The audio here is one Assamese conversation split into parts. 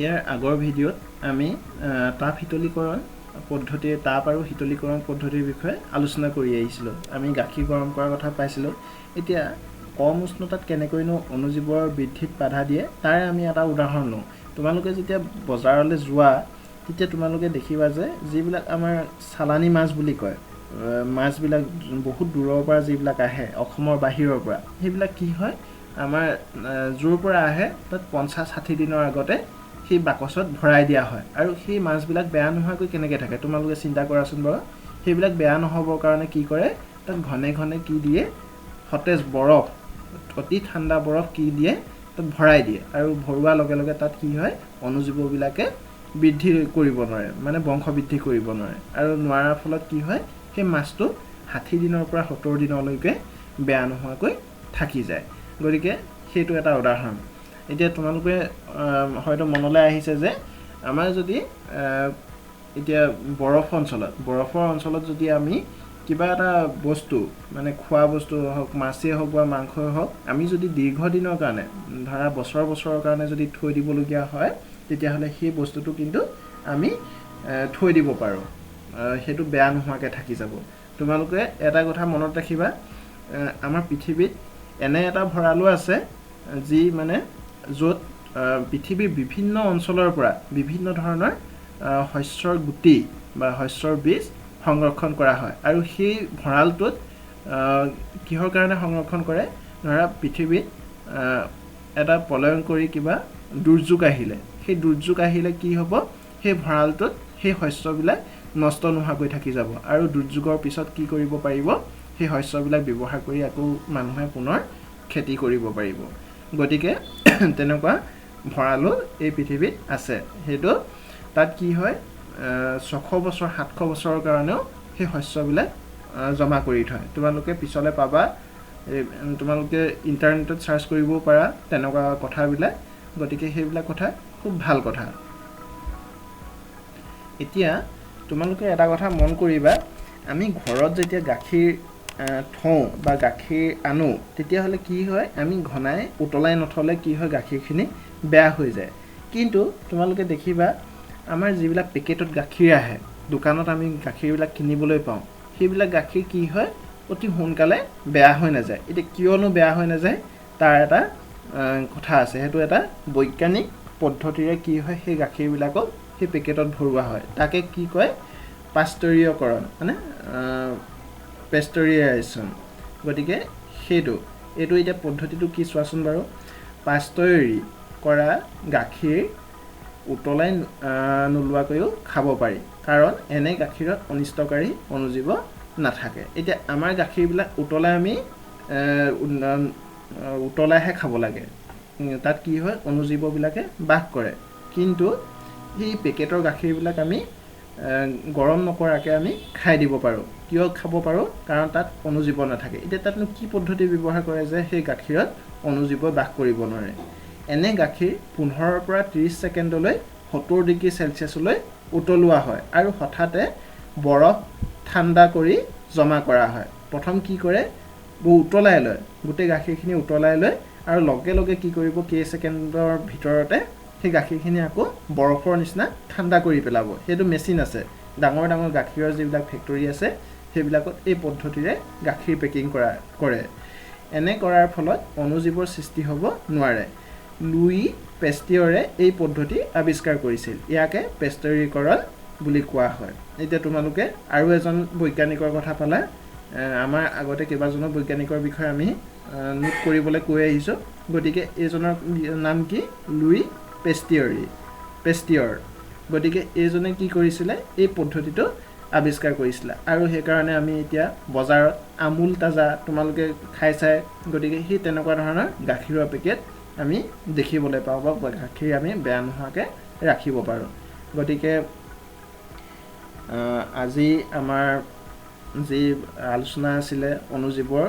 ইয়াৰ আগৰ ভিডিঅ'ত আমি তাপ শীতলীকৰণ পদ্ধতিৰ তাপ আৰু শীতলীকৰণ পদ্ধতিৰ বিষয়ে আলোচনা কৰি আহিছিলোঁ। আমি গাখীৰ গৰম কৰাৰ কথা পাইছিলোঁ। এতিয়া কম উষ্ণতাত কেনেকৈনো অণুজীৱৰ বৃদ্ধিত বাধা দিয়ে তাৰে আমি এটা উদাহৰণ লওঁ। তোমালোকে যেতিয়া বজাৰলৈ যোৱা তেতিয়া তোমালোকে দেখিবা যে যিবিলাক আমাৰ চালানী মাছ বুলি কয়, মাছবিলাক বহুত দূৰৰ পৰা যিবিলাক আহে অসমৰ বাহিৰৰ পৰা, সেইবিলাক কি হয় আমাৰ য'ৰ পৰা আহে তাত 50-60 দিনৰ আগতে সেই বাকচত ভৰাই দিয়া হয় আৰু সেই মাছবিলাক বেয়া নোহোৱাকৈ কেনেকৈ থাকে তোমালোকে চিন্তা কৰাচোন বাৰু। সেইবিলাক বেয়া নহ'বৰ কাৰণে কি কৰে, তাত ঘনে ঘনে কি দিয়ে, সতেজ বৰফ, অতি ঠাণ্ডা বৰফ কি দিয়ে তাত ভৰাই দিয়ে আৰু ভৰোৱাৰ লগে লগে তাত কি হয় অণুজীৱবিলাকে বৃদ্ধি কৰিব নোৱাৰে, মানে বংশ বৃদ্ধি কৰিব নোৱাৰে আৰু নোৱাৰাৰ ফলত কি হয় সেই মাছটো 60 দিনৰ পৰা 70 দিনলৈকে বেয়া নোহোৱাকৈ থাকি যায়। গতিকে সেইটো এটা উদাহৰণ। এতিয়া তোমালোকে হয়তো মনলৈ আহিছে যে আমাৰ যদি এতিয়া বৰফৰ অঞ্চলত যদি আমি কিবা এটা বস্তু মানে খোৱা বস্তু হওক, মাছেই হওক বা মাংসই হওক, আমি যদি দীৰ্ঘদিনৰ কাৰণে ধৰা বছৰৰ কাৰণে যদি থৈ দিবলগীয়া হয় তেতিয়াহ'লে সেই বস্তুটো কিন্তু আমি থৈ দিব পাৰোঁ, সেইটো বেয়া নোহোৱাকৈ থাকি যাব। তোমালোকে এটা কথা মনত ৰাখিবা, আমাৰ পৃথিৱীত এনে এটা ভঁৰালো আছে যি মানে য'ত পৃথিৱীৰ বিভিন্ন অঞ্চলৰ পৰা বিভিন্ন ধৰণৰ শস্যৰ গুটি বা শস্যৰ বীজ সংৰক্ষণ কৰা হয় আৰু সেই ভঁৰালটোত কিহৰ কাৰণে সংৰক্ষণ কৰে, ধৰা পৃথিৱীত এটা প্ৰলয়ংকৰী কিবা দুৰ্যোগ আহিলে, সেই দুৰ্যোগ আহিলে কি হ'ব, সেই ভঁৰালটোত সেই শস্যবিলাক নষ্ট নোহোৱাকৈ থাকি যাব আৰু দুৰ্যোগৰ পিছত কি কৰিব পাৰিব, সেই শস্যবিলাক ব্যৱহাৰ কৰি আকৌ মানুহে পুনৰ খেতি কৰিব পাৰিব। গতিকে তেনেকুৱা ভঁৰালো এই পৃথিৱীত আছে। সেইটো তাত কি হয় 600 বছৰ 700 বছৰৰ কাৰণেও সেই শস্যবিলাক জমা কৰি থয়। তোমালোকে পিছলৈ পাবা, তোমালোকে ইণ্টাৰনেটত চাৰ্চ কৰিবও পাৰা তেনেকুৱা কথাবিলাক। গতিকে সেইবিলাক কথা খুব ভাল কথা। এতিয়া তোমালোকে এটা কথা মন কৰিবা, আমি ঘৰত যেতিয়া গাখীৰ থওঁ বা গাখীৰ আনো তেতিয়াহ'লে কি হয়, আমি ঘনাই উতলাই নথলে কি হয় গাখীৰখিনি বেয়া হৈ যায়। কিন্তু তোমালোকে দেখিবা আমাৰ যিবিলাক পেকেটত গাখীৰ আহে, দোকানত আমি গাখীৰবিলাক কিনিবলৈ পাওঁ, সেইবিলাক গাখীৰ কি হয় অতি সোনকালে বেয়া হৈ নাযায়। এতিয়া কিয়নো বেয়া হৈ নাযায় তাৰ এটা কথা আছে, সেইটো এটা বৈজ্ঞানিক পদ্ধতিৰে কি হয় সেই গাখীৰবিলাকক সেই পেকেটত ভৰোৱা হয়। তাকে কি কয় পাস্তুৰীয়কৰণ, মানে পেষ্টৰিয়াইজেশ্যন। গতিকে এইটো এতিয়া পদ্ধতিটো কি চোৱাচোন বাৰু। পাস্তুৰী কৰা গাখীৰ উতলাই নোলোৱাকৈও খাব পাৰি, কাৰণ এনে গাখীৰত অনিষ্টকাৰী অণুজীৱ নাথাকে। এতিয়া আমাৰ গাখীৰবিলাক আমি উতলাইহে খাব লাগে, তাত কি হয় অণুজীৱবিলাকে বাস কৰে। কিন্তু সেই পেকেটৰ গাখীৰবিলাক আমি গৰম নকৰাকৈ আমি খাই দিব পাৰোঁ। কিয় খাব পাৰোঁ, কাৰণ তাত অণুজীৱ নাথাকে। এতিয়া তাতনো কি পদ্ধতি ব্যৱহাৰ কৰে যে সেই গাখীৰত অণুজীৱ বাস কৰিব নোৱাৰে। এনে গাখীৰ 15 পৰা 30 ছেকেণ্ডলৈ 70 ডিগ্ৰী চেলচিয়াছলৈ উতলোৱা হয় আৰু হঠাতে বৰফ ঠাণ্ডা কৰি জমা কৰা হয়। প্ৰথম কি কৰে, উতলাই লয়, গোটেই গাখীৰখিনি উতলাই লয় আৰু লগে লগে কি কৰিব, কেইছেকেণ্ডৰ ভিতৰতে সেই গাখীৰখিনি আকৌ বৰফৰ নিচিনা ঠাণ্ডা কৰি পেলাব। সেইটো মেচিন আছে, ডাঙৰ ডাঙৰ গাখীৰৰ যিবিলাক ফেক্টৰী আছে সেইবিলাকত এই পদ্ধতিৰে গাখীৰ পেকিং কৰে। এনে কৰাৰ ফলত অণুজীৱৰ সৃষ্টি হ'ব নোৱাৰে। লুই পেষ্টিয়ৰে এই পদ্ধতি আৱিষ্কাৰ কৰিছিল, ইয়াকে পেষ্টৰীকৰণ বুলি কোৱা হয়। এতিয়া তোমালোকে আৰু এজন বৈজ্ঞানিকৰ কথা পালা, আমাৰ আগতে কেইবাজনো বৈজ্ঞানিকৰ বিষয়ে আমি নোট কৰিবলৈ কৈ আহিছোঁ। গতিকে এইজনৰ নাম কি, লুই পেষ্টিয়ৰ। গতিকে এইজনে কি কৰিছিলে, এই পদ্ধতিটো আৱিষ্কাৰ কৰিছিলে আৰু সেইকাৰণে আমি এতিয়া বজাৰত আমুল তাজা তোমালোকে খাই চাই, গতিকে সেই তেনেকুৱা ধৰণৰ গাখীৰৰ পেকেট আমি দেখিবলৈ পাওঁ বা গাখীৰ আমি বেয়া নোহোৱাকৈ ৰাখিব পাৰোঁ। গতিকে আজি আমাৰ যি আলোচনা আছিলে অণুজীৱৰ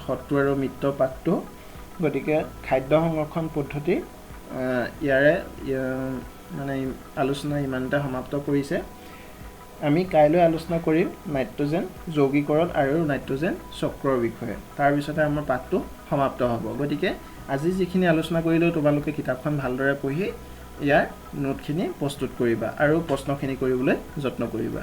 শত্ৰু আৰু মিত্ৰ পাঠটো, গতিকে খাদ্য সংৰক্ষণ পদ্ধতি ইয়াৰে মানে আলোচনা ইমানতে সমাপ্ত কৰিছে। আমি কাইলৈ আলোচনা কৰিম নাইট্ৰজেন যৌগীকৰণ আৰু নাইট্ৰজেন চক্ৰৰ বিষয়ে। তাৰপিছতে আমাৰ পাঠটো সমাপ্ত হ'ব। গতিকে আজি যিখিনি আলোচনা কৰিলোঁ তোমালোকে কিতাপখন ভালদৰে পঢ়ি ইয়াৰ নোটখিনি প্ৰস্তুত কৰিবা আৰু প্ৰশ্নখিনি কৰিবলৈ যত্ন কৰিবা।